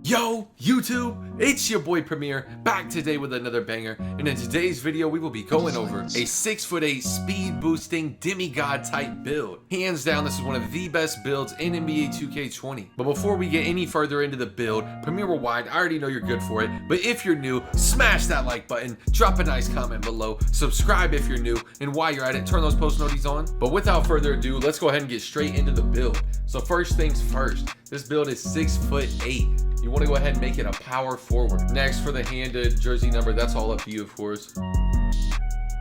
Yo, YouTube, it's your boy Premier, back today with another banger, and in today's video we will be going over a 6'8" speed boosting demigod type build. Hands down, this is one of the best builds in NBA 2K20. But before we get any further into the build, Premier Rewind, I already know you're good for it, but if you're new, smash that like button, drop a nice comment below, subscribe if you're new, and while you're at it, turn those post notifications on. But without further ado, let's go ahead and get straight into the build. So first things first, this build is 6'8". You want to go ahead and make it a power forward. Next, for the handed jersey number, that's all up to you, of course.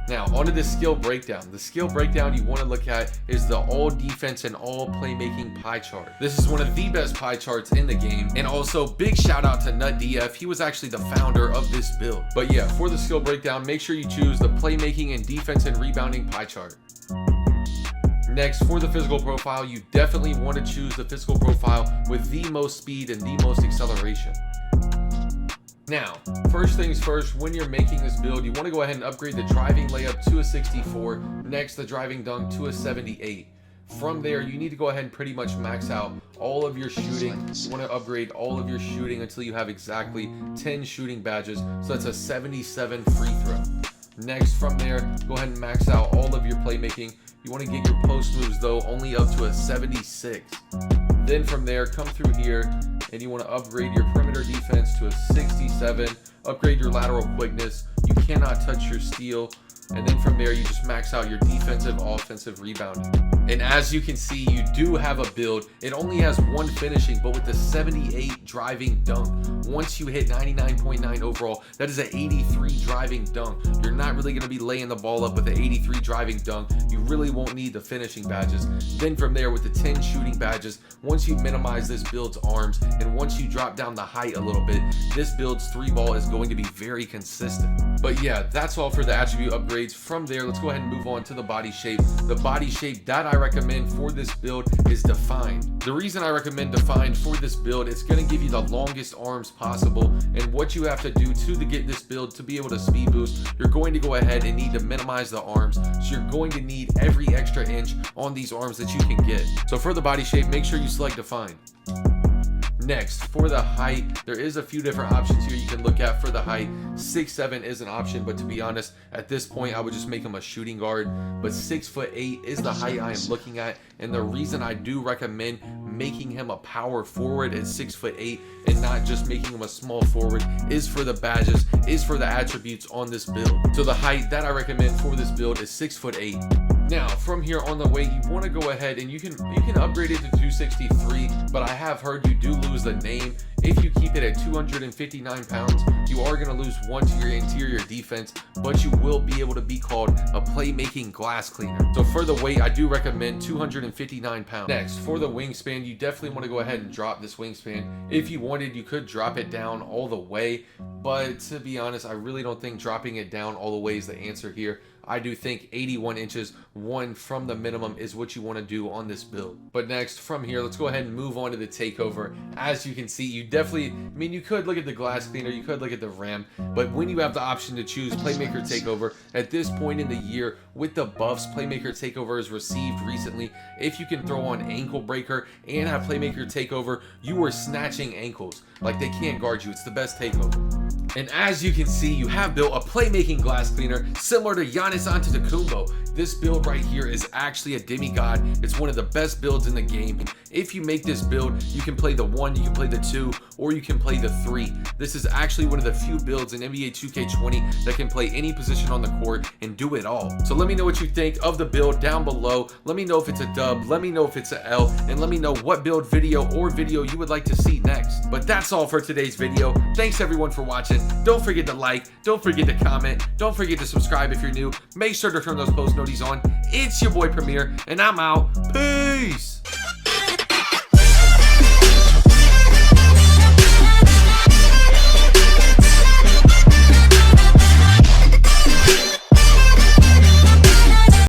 Now, onto the skill breakdown. The skill breakdown you want to look at is the all defense and all playmaking pie chart. This is one of the best pie charts in the game. And also, big shout out to NutDF. He was actually the founder of this build. But yeah, for the skill breakdown, make sure you choose the playmaking and defense and rebounding pie chart. Next, for the physical profile, you definitely want to choose the physical profile with the most speed and the most acceleration. Now, first things first, when you're making this build, you want to go ahead and upgrade the driving layup to a 64. Next, the driving dunk to a 78. From there, you need to go ahead and pretty much max out all of your shooting. You want to upgrade all of your shooting until you have exactly 10 shooting badges. So that's a 77 free throw. Next, from there, go ahead and max out all of your playmaking. You want to get your post moves though only up to a 76. Then from there, come through here and you want to upgrade your perimeter defense to a 67. Upgrade your lateral quickness. You cannot touch your steal. And then from there, you just max out your defensive, offensive rebounding. And as you can see, you do have a build. It only has one finishing, but with the 78 driving dunk. Once you hit 99.9 overall, that is an 83 driving dunk. You're not really going to be laying the ball up with an 83 driving dunk. You really won't need the finishing badges. Then from there, with the 10 shooting badges, once you minimize this build's arms, and once you drop down the height a little bit, this build's 3-ball is going to be very consistent. But yeah, that's all for the attribute upgrades. From there, let's go ahead and move on to the body shape. The body shape that I recommend for this build is defined. The reason I recommend defined for this build, it's going to give you the longest arms possible. And what you have to do to get this build to be able to speed boost, you're going to go ahead and need to minimize the arms. So you're going to need every extra inch on these arms that you can get. So for the body shape, make sure you select defined. Next, for the height, there is a few different options here you can look at for the height. 6'7" is an option, but to be honest, at this point, I would just make him a shooting guard. But 6'8" is the height I am looking at, and the reason I do recommend making him a power forward at 6'8" and not just making him a small forward is for the badges, is for the attributes on this build. So the height that I recommend for this build is 6'8". Now, from here on the way, you want to go ahead and you can upgrade it to 263, but I have heard you do lose the name. If you keep it at 259 pounds, you are going to lose 1 to your interior defense, but you will be able to be called a playmaking glass cleaner. So for the weight, I do recommend 259 pounds. Next, for the wingspan, you definitely want to go ahead and drop this wingspan. If you wanted, you could drop it down all the way, but to be honest, I really don't think dropping it down all the way is the answer here. I do think 81 inches, one from the minimum, is what you want to do on this build. But next, from here, let's go ahead and move on to the takeover. As you can see, you definitely, I mean, you could look at the glass cleaner, you could look at the ram, but when you have the option to choose playmaker takeover, at this point in the year, with the buffs playmaker takeover is received recently, if you can throw on ankle breaker and have playmaker takeover, you are snatching ankles. Like, they can't guard you. It's the best takeover. And as you can see, you have built a playmaking glass cleaner similar to Giannis Antetokounmpo. This build right here is actually a demigod. It's one of the best builds in the game. If you make this build, you can play the 1, you can play the 2, or you can play the 3. This is actually one of the few builds in NBA 2K20 that can play any position on the court and do it all. So let me know what you think of the build down below. Let me know if it's a dub, let me know if it's an L, and let me know what build video you would like to see next. But that's all for today's video. Thanks everyone for watching. Don't forget to like, don't forget to comment, don't forget to subscribe if you're new. Make sure to turn those post notifications on. It's your boy Premier, and I'm out. Peace!